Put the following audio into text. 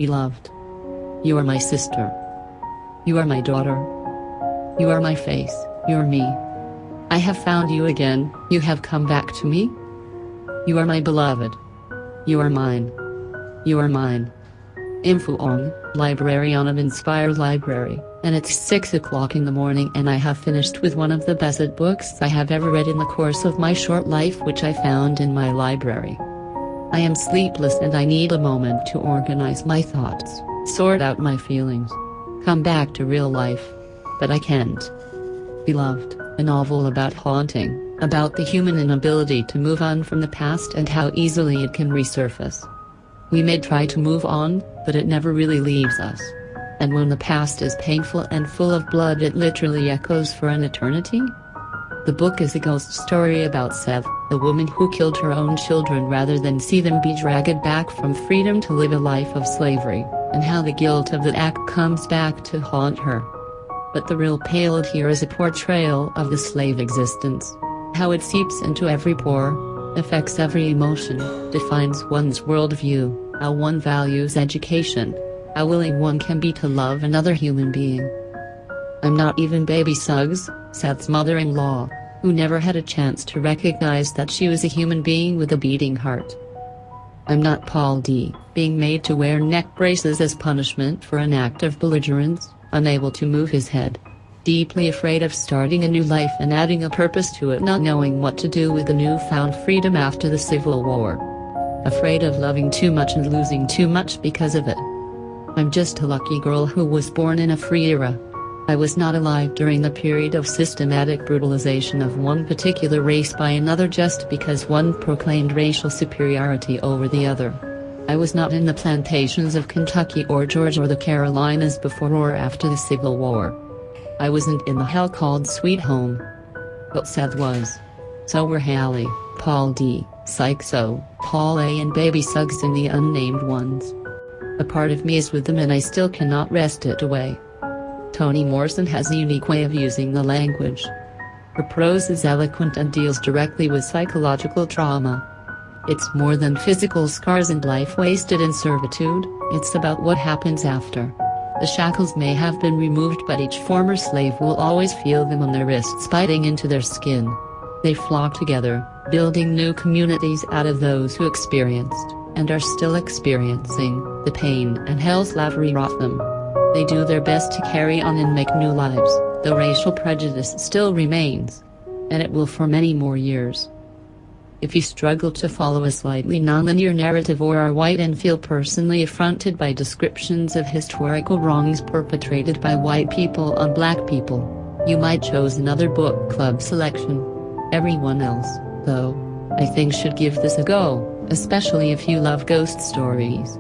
Beloved, you are my sister. You are my daughter. You are my face, you are me. I have found you again, you have come back to me. You are my beloved. You are mine. You are mine. Info on Librarian of Inspired Library, and it's 6 o'clock in the morning and I have finished with one of the best books I have ever read in the course of my short life, which I found in my library. I am sleepless and I need a moment to organize my thoughts, sort out my feelings, come back to real life. But I can't. Beloved, a novel about haunting, about the human inability to move on from the past and how easily it can resurface. We may try to move on, but it never really leaves us. And when the past is painful and full of blood, it literally echoes for an eternity. The book is a ghost story about Seth, a woman who killed her own children rather than see them be dragged back from freedom to live a life of slavery, and how the guilt of that act comes back to haunt her. But the real payload here is a portrayal of the slave existence, how it seeps into every pore, affects every emotion, defines one's worldview, how one values education, how willing one can be to love another human being. I'm not even Baby Suggs, Seth's mother-in-law, who never had a chance to recognize that she was a human being with a beating heart. I'm not Paul D, being made to wear neck braces as punishment for an act of belligerence, unable to move his head, deeply afraid of starting a new life and adding a purpose to it, not knowing what to do with the newfound freedom after the Civil War. Afraid of loving too much and losing too much because of it. I'm just a lucky girl who was born in a free era. I was not alive during the period of systematic brutalization of one particular race by another just because one proclaimed racial superiority over the other. I was not in the plantations of Kentucky or Georgia or the Carolinas before or after the Civil War. I wasn't in the hell called Sweet Home. But Seth was. So were Hallie, Paul D, Sykes-O, Paul A and Baby Suggs and the unnamed ones. A part of me is with them and I still cannot wrest it away. Toni Morrison has a unique way of using the language. Her prose is eloquent and deals directly with psychological trauma. It's more than physical scars and life wasted in servitude, it's about what happens after. The shackles may have been removed, but each former slave will always feel them on their wrists biting into their skin. They flock together, building new communities out of those who experienced, and are still experiencing, the pain and hell slavery wrought them. They do their best to carry on and make new lives, though racial prejudice still remains. And it will for many more years. If you struggle to follow a slightly nonlinear narrative or are white and feel personally affronted by descriptions of historical wrongs perpetrated by white people on black people, you might choose another book club selection. Everyone else, though, I think should give this a go, especially if you love ghost stories.